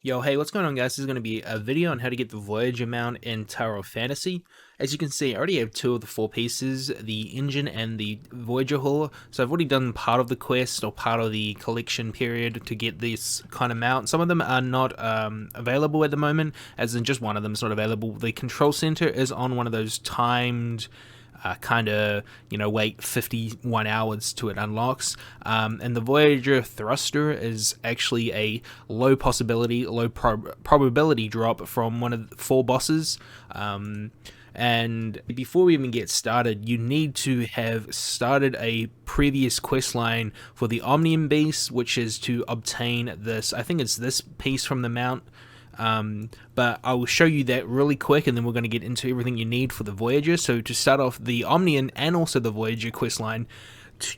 Yo, hey, what's going on, guys? This is going to be a video on how to get the Voyager mount in Tower of Fantasy. As you can see, I already have two of the four pieces, the engine and the Voyager hull. So I've already done part of the quest or part of the collection period to get this kind of mount. Some of them are not available at the moment, as in just one of them is not available. The control center is on one of those timed kind of, wait 51 hours to it unlocks. And the Voyager thruster is actually a low possibility, low probability drop from one of the four bosses. And before we even get started, you need to have started a previous quest line for the Omnium Beast, which is to obtain this, I think it's this piece from the mount. But I will show you that really quick, and then we're going to get into everything you need for the Voyager. So to start off the Omnium and also the Voyager questline,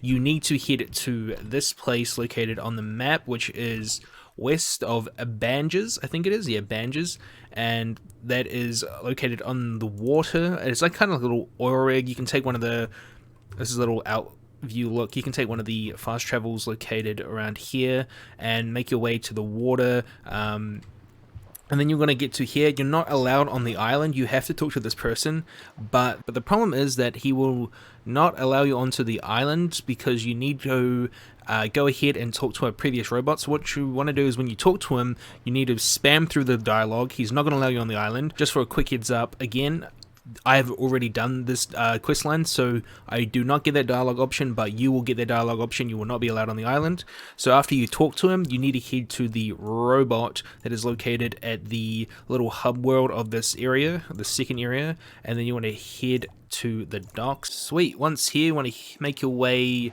you need to head to this place located on the map, which is west of Banges, I think it is, yeah, Banges, and that is located on the water. It's like kind of like a little oil rig. You can take one of the, this is a little out view look, you can take one of the fast travels located around here and make your way to the water. And then you're going to get to here. You're not allowed on the island. You have to talk to this person. But the problem is that he will not allow you onto the island because you need to go ahead and talk to a previous robot. So what you want to do is when you talk to him, you need to spam through the dialogue. He's not going to allow you on the island. Just for a quick heads up, again, I have already done this quest line, so I do not get that dialogue option, but you will get that dialogue option. You will not be allowed on the island. So after you talk to him, you need to head to the robot that is located at the little hub world of this area, the second area, and then you want to head to the docks. Sweet. Once here, you want to make your way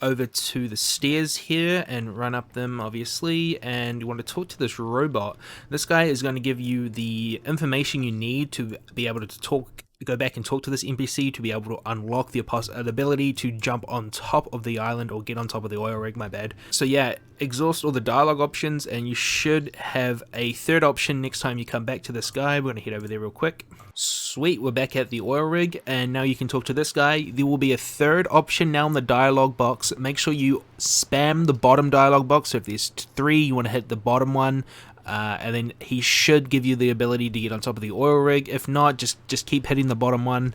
over to the stairs here and run up them, obviously, and you want to talk to this robot. This guy is going to give you the information you need to be able to go back and talk to this NPC to be able to unlock the ability to jump on top of the island or get on top of the oil rig, my bad. So yeah, exhaust all the dialogue options and you should have a third option next time you come back to this guy. We're going to head over there real quick. Sweet, we're back at the oil rig and now you can talk to this guy. There will be a third option now in the dialogue box. Make sure you spam the bottom dialogue box. So if there's three, you want to hit the bottom one. And then he should give you the ability to get on top of the oil rig. If not, just keep hitting the bottom one.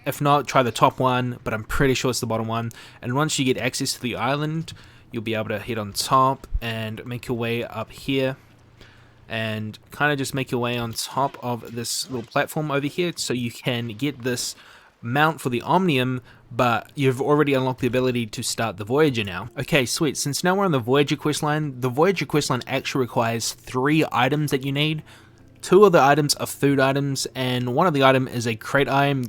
If not, try the top one, but I'm pretty sure it's the bottom one. And once you get access to the island, you'll be able to hit on top and make your way up here. And kind of just make your way on top of this little platform over here so you can get this mount for the Omnium, but you've already unlocked the ability to start the Voyager now. Okay, sweet. Since now we're on the Voyager questline, the Voyager questline actually requires 3 items that you need. 2 of the items are food items, and one of the item is a crate item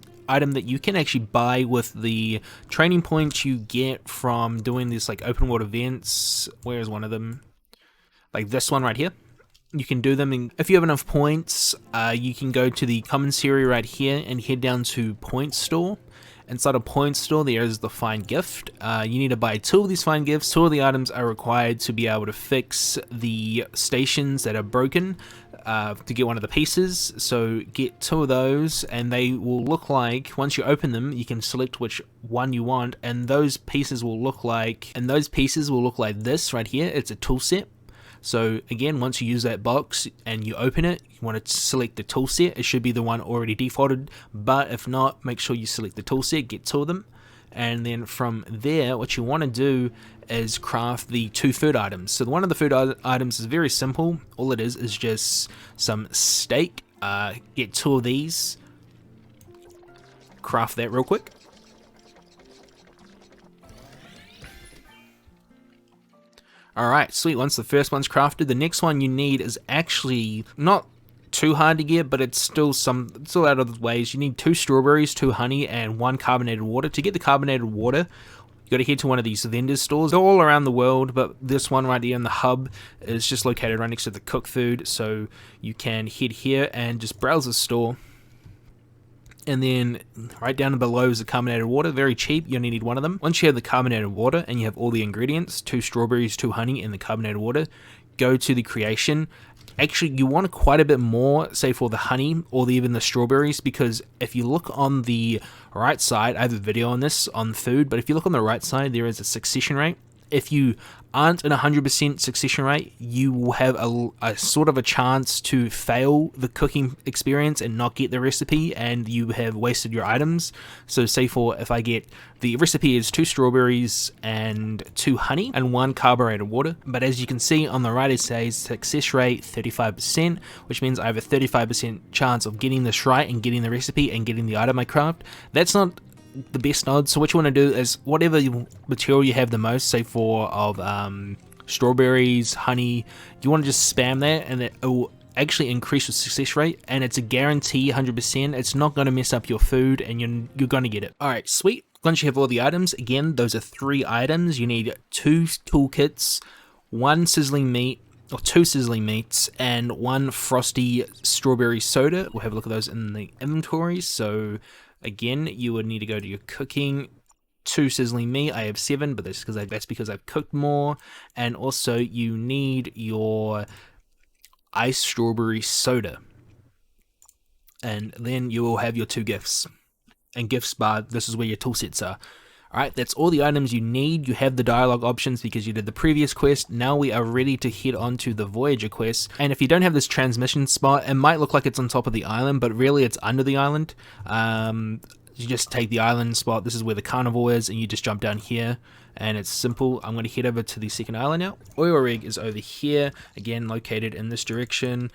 that you can actually buy with the training points you get from doing this like open world events. Where is one of them? Like this one right here. You can do them, and if you have enough points, you can go to the commissary right here and head down to Point Store. Inside a Point Store, there is the Find Gift. You need to buy 2 of these Find Gifts. 2 of the items are required to be able to fix the stations that are broken to get one of the pieces. So get 2 of those, and they will look like, once you open them, you can select which one you want, and those pieces will look like, this right here. It's a tool set. So again, once you use that box and you open it, you want to select the tool set. It should be the one already defaulted, but if not, make sure you select the tool set, get 2 of them. And then from there, what you want to do is craft the 2 food items. So one of the food items is very simple. All it is just some steak. Get 2 of these. Craft that real quick. Alright, sweet. Once the first one's crafted, the next one you need is actually not too hard to get, but it's still out of the ways. You need 2 strawberries, 2 honey, and 1 carbonated water. To get the carbonated water, you got to head to one of these vendor stores. They're all around the world, but this one right here in the hub is just located right next to the cook food, so you can head here and just browse the store. And then right down below is the carbonated water, very cheap, you only need 1 of them. Once you have the carbonated water and you have all the ingredients, 2 strawberries, 2 honey, and the carbonated water, go to the creation. Actually, you want quite a bit more, say for the honey or even the strawberries, because if you look on the right side, I have a video on this on food, but if you look on the right side, there is a succession rate. if you aren't in 100% succession rate, you will have a sort of a chance to fail the cooking experience and not get the recipe, and you have wasted your items. So say for if I get, the recipe is 2 strawberries and 2 honey and 1 carbureted water, but as you can see on the right it says success rate 35%, which means I have a 35% chance of getting this right and getting the recipe and getting the item I craft. That's not the best odds. So what you want to do is whatever material you have the most, say for of strawberries, honey, you want to just spam that, and it will actually increase your success rate, and it's a guarantee 100%. It's not going to mess up your food, and you're going to get it. Alright, sweet. Once you have all the items, again, those are 3 items. You need 2 toolkits, 1 sizzling meat, or 2 sizzling meats, and 1 frosty strawberry soda. We'll have a look at those in the inventory. So again, you would need to go to your cooking, 2 sizzling meat. I have 7, but that's because I've cooked more. And also you need your iced strawberry soda. And then you will have your 2 gifts. And gifts bar, this is where your tool sets are. Alright, that's all the items you need. You have the dialogue options because you did the previous quest. Now we are ready to head on to the Voyager quest. And if you don't have this transmission spot, it might look like it's on top of the island, but really it's under the island. You just take the island spot. This is where the carnival is, and you just jump down here. And it's simple. I'm going to head over to the second island now. Oil rig is over here, again located in this direction.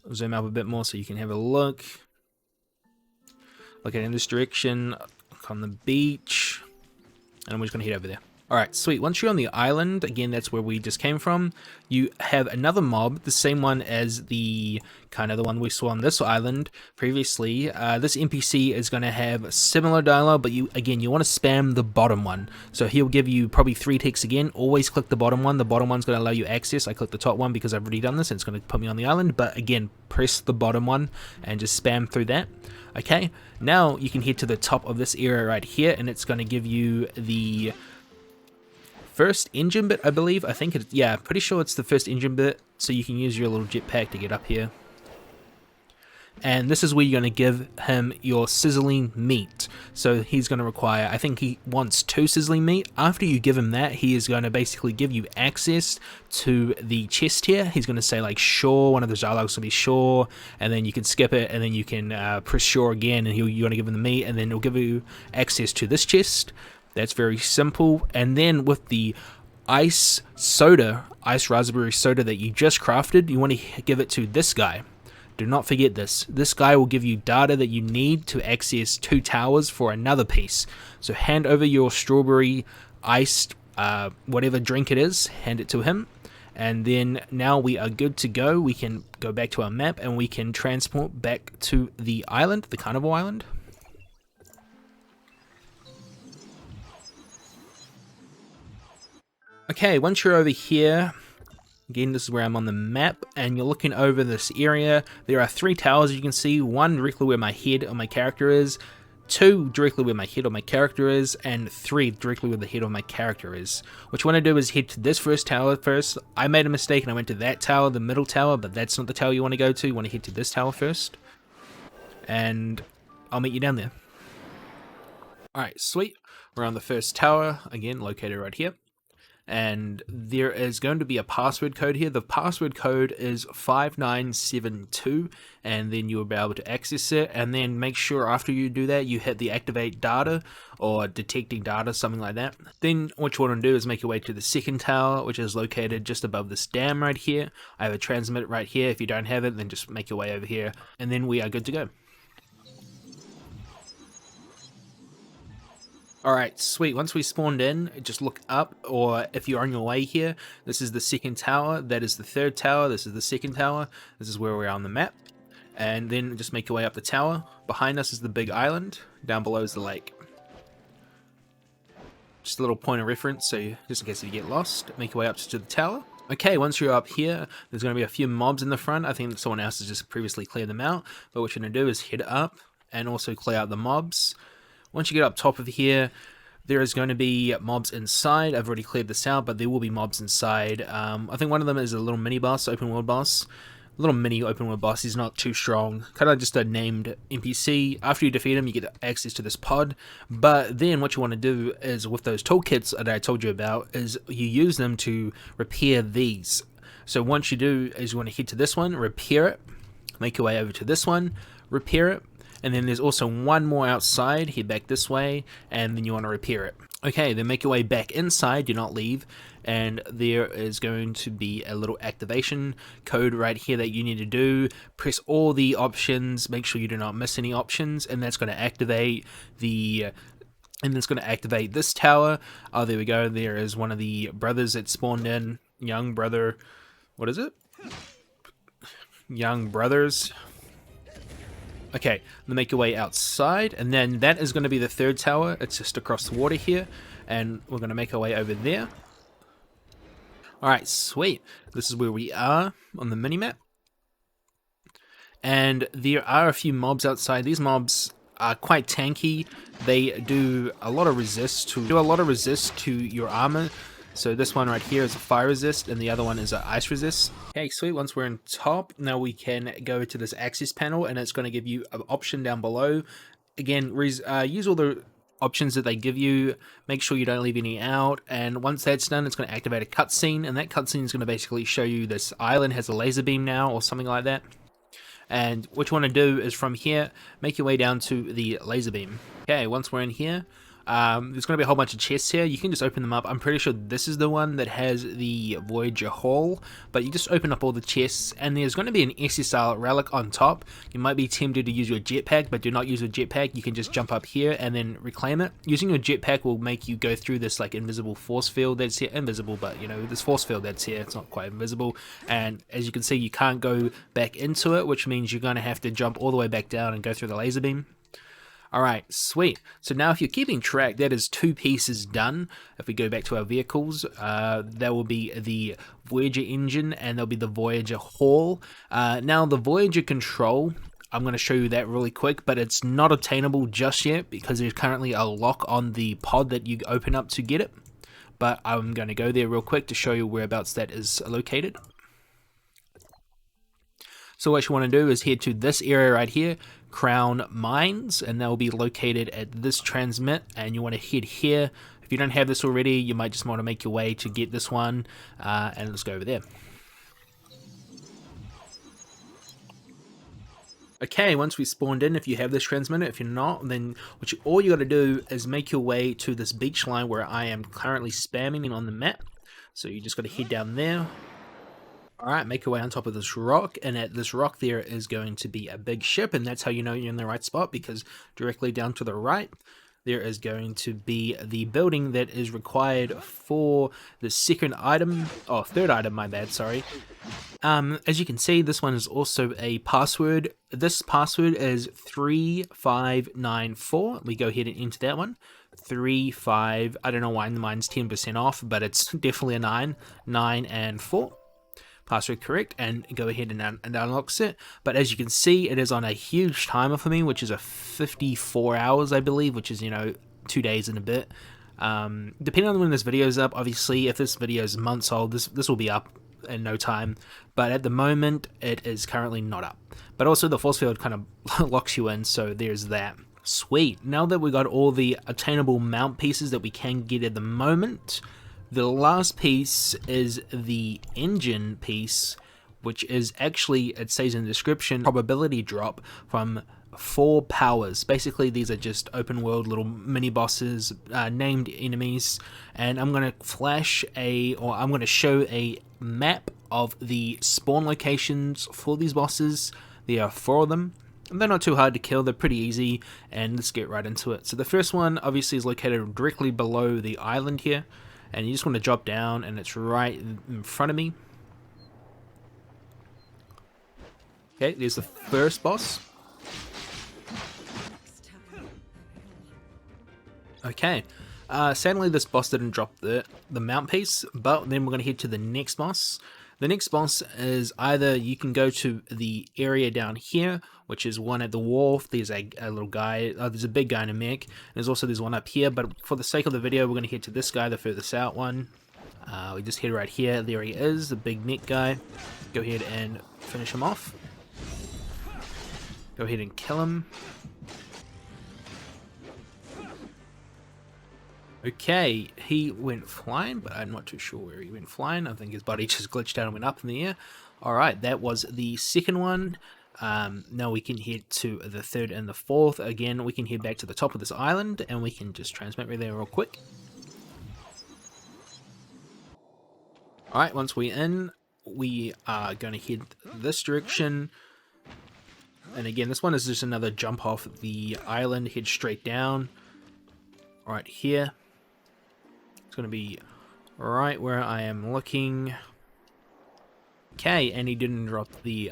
I'll zoom up a bit more so you can have a look. Look at in this direction. On the beach, and we're just going to head over there. Alright, sweet. Once you're on the island, again, that's where we just came from, you have another mob, the same one as the kind of the one we saw on this island previously. This NPC is going to have similar dialogue, but you want to spam the bottom one. So he'll give you probably 3 ticks again. Always click the bottom one. The bottom one's going to allow you access. I clicked the top one because I've already done this and it's going to put me on the island, but again, press the bottom one and just spam through that. Okay, now you can head to the top of this area right here, and it's going to give you the first engine bit, I believe. I think it's, yeah, pretty sure it's the first engine bit, so you can use your little jetpack to get up here. And this is where you're going to give him your sizzling meat. So he's going to require, I think he wants 2 sizzling meat. After you give him that, he is going to basically give you access to the chest here. He's going to say like sure, one of those dialogues will be sure, and then you can skip it, and then you can press sure again, and you're going to give him the meat, and then he'll give you access to this chest. That's very simple. And then with the ice raspberry soda that you just crafted, you want to give it to this guy. Do not forget this. This guy will give you data that you need to access 2 towers for another piece. So hand over your strawberry iced whatever drink it is, hand it to him. And then now we are good to go. We can go back to our map and we can transport back to the island, the carnival island. Okay, once you're over here, again, this is where I'm on the map, and you're looking over this area. There are 3 towers you can see, 1 directly where my head or my character is, 2 directly where my head or my character is, and 3 directly where the head of my character is. What you want to do is head to this first tower first. I made a mistake and I went to that tower, the middle tower, but that's not the tower you want to go to. You want to head to this tower first, and I'll meet you down there. Alright, sweet. We're on the first tower, again, located right here. And there is going to be a password code here. The password code is 5972, and then you'll be able to access it. And then make sure after you do that, you hit the activate data or detecting data, something like that. Then what you want to do is make your way to the second tower, which is located just above this dam right here. I have a transmitter right here. If you don't have it, then just make your way over here, and then we are good to go. Alright, sweet. Once we spawned in, just look up, or if you're on your way here, this is the second tower, that is the third tower, this is the second tower, this is where we're on the map. And then just make your way up the tower. Behind us is the big island, down below is the lake. Just a little point of reference, so just in case you get lost, make your way up to the tower. Okay, once you're up here, there's going to be a few mobs in the front. I think someone else has just previously cleared them out, but what you're going to do is head up and also clear out the mobs. Once you get up top of here, there is going to be mobs inside. I've already cleared this out, but there will be mobs inside. I think one of them is a little mini boss, open world boss. little mini open world boss. He's not too strong, kind of just a named NPC. After you defeat him, you get access to this pod, but then what you want to do is, with those toolkits that I told you about, is you use them to repair these. So once you do is you want to head to this one, repair it, make your way over to this one, repair it, and then there's also one more outside, head back this way, and then you want to repair it. Okay, then make your way back inside, do not leave, and there is going to be a little activation code right here that you need to do. Press all the options, make sure you do not miss any options, and that's going to activate the... and it's going to activate this tower. Oh, there we go, there is one of the brothers that spawned in, young brother... what is it? Young brothers. Okay, then make your way outside, and then that is going to be the third tower. It's just across the water here, and we're going to make our way over there. Alright, sweet. This is where we are on the minimap. And there are a few mobs outside. These mobs are quite tanky. They do a lot of resist to your armor. So this one right here is a fire resist, and the other one is an ice resist. Okay, sweet. Once we're in top, now we can go to this access panel, and it's going to give you an option down below. Again, use all the options that they give you. Make sure you don't leave any out, and once that's done, it's going to activate a cutscene, and that cutscene is going to basically show you this island has a laser beam now, or something like that. And what you want to do is from here, make your way down to the laser beam. Okay, once we're in here, there's going to be a whole bunch of chests here. You can just open them up. I'm pretty sure this is the one that has the Voyager Hall, but you just open up all the chests, and there's going to be an SSR relic on top. You might be tempted to use your jetpack, but do not use your jetpack. You can just jump up here and then reclaim it. Using your jetpack will make you go through this like invisible force field that's here. Invisible, but you know, this force field that's here, it's not quite invisible. And as you can see, you can't go back into it, which means you're going to have to jump all the way back down and go through the laser beam. Alright, sweet. So now if you're keeping track, that is 2 pieces done. If we go back to our vehicles, that will be the Voyager engine, and there'll be the Voyager Hall. Now the Voyager control, I'm going to show you that really quick, but it's not obtainable just yet because there's currently a lock on the pod that you open up to get it. But I'm going to go there real quick to show you whereabouts that is located. So what you want to do is head to this area right here, Crown Mines, and they'll be located at this transmit, and you want to head here. If you don't have this already, you might just want to make your way to get this one, and let's go over there. Okay, once we spawned in, if you have this transmitter, if you're not, then all you got to do is make your way to this beach line where I am currently spamming on the map. So you just got to head down there. Alright, make your way on top of this rock, and at this rock there is going to be a big ship, and that's how you know you're in the right spot, because directly down to the right there is going to be the building that is required for the second item, oh, third item, my bad, sorry. As you can see, this one is also a password. This password is 3594. We go ahead and enter that one. 35, I don't know why mine's 10% off, but it's definitely a 9 and 4. Password correct, and go ahead and unlocks it. But as you can see, it is on a huge timer for me, which is a 54 hours, I believe, which is, you know, 2 days and a bit. Depending on when this video is up, obviously, if this video is months old, this will be up in no time. But at the moment, it is currently not up. But also, the force field kind of locks you in, so there's that. Sweet. Now that we got all the attainable mount pieces that we can get at the moment, the last piece is the engine piece, which is actually, it says in the description, probability drop from 4 powers. Basically, these are just open world little mini bosses, named enemies, and I'm going to I'm going to show a map of the spawn locations for these bosses. There are 4 of them. They're not too hard to kill, they're pretty easy, and let's get right into it. So the first one obviously is located directly below the island here. And you just want to drop down, and it's right in front of me. Okay, there's the first boss. Okay, sadly this boss didn't drop the mount piece, but then we're going to head to the next boss. The next boss is either you can go to the area down here, which is one at the wharf. There's a little guy, there's a big guy in a mech. There's one up here, but for the sake of the video, we're going to head to this guy, the furthest out one. We just head right here. There he is, the big neck guy. Go ahead and finish him off. Go ahead and kill him. Okay, he went flying, but I'm not too sure where he went flying. I think his body just glitched out and went up in the air. Alright, that was the second one. Now we can head to the third and the fourth. Again, we can head back to the top of this island, and we can just transmit right there real quick. Alright, once we're in, we are going to head this direction. And again, this one is just another jump off the island, head straight down. Right here. It's going to be right where I am looking. Okay, and he didn't drop the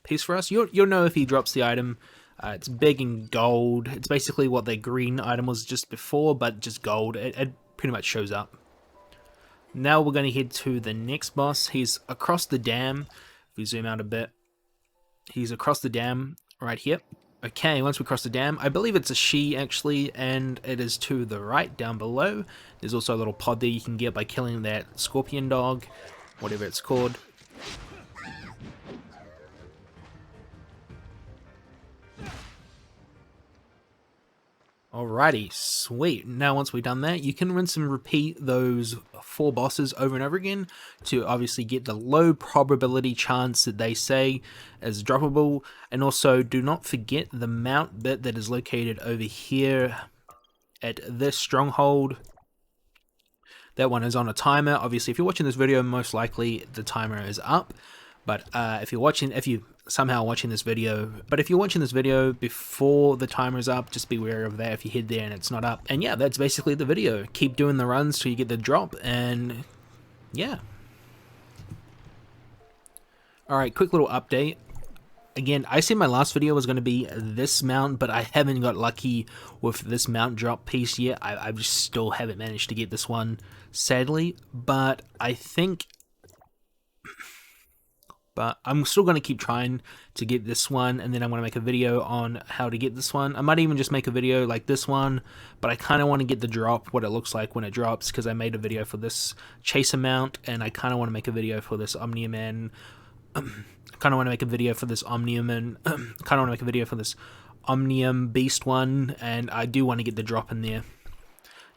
piece for us. You'll know if he drops the item. It's big and gold. It's basically what the green item was just before, but just gold. It pretty much shows up. Now we're going to head to the next boss. He's across the dam. If we zoom out a bit, he's across the dam right here. Okay, once we cross the dam, I believe it's a she actually, and it is to the right down below. There's also a little pod there you can get by killing that scorpion dog, whatever it's called. Alrighty, sweet. Now once we've done that, you can rinse and repeat those 4 bosses over and over again to obviously get the low probability chance that they say is droppable. And also do not forget the mount bit that is located over here at this stronghold. That one is on a timer. Obviously, if you're watching this video, most likely the timer is up. But if you're somehow watching this video, before the timer's up, just be aware of that if you head there and it's not up. And yeah, that's basically the video. Keep doing the runs till you get the drop, and yeah. Alright, quick little update. Again, I said my last video was going to be this mount, but I haven't got lucky with this mount drop piece yet. I just still haven't managed to get this one, sadly. But I think... But I'm still going to keep trying to get this one, and then I'm going to make a video on how to get this one. I might even just make a video like this one, but I kind of want to get the drop, what it looks like when it drops, because I made a video for this chaser mount, and I kind of want to make a video for this Omnium and... kind of want to make a video for this Omnium and... kind of want to make a video for this Omnium Beast one, and I do want to get the drop in there.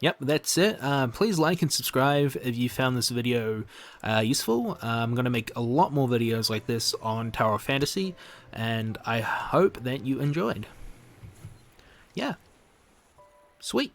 Yep, that's it. Please like and subscribe if you found this video useful. I'm going to make a lot more videos like this on Tower of Fantasy, and I hope that you enjoyed. Yeah. Sweet.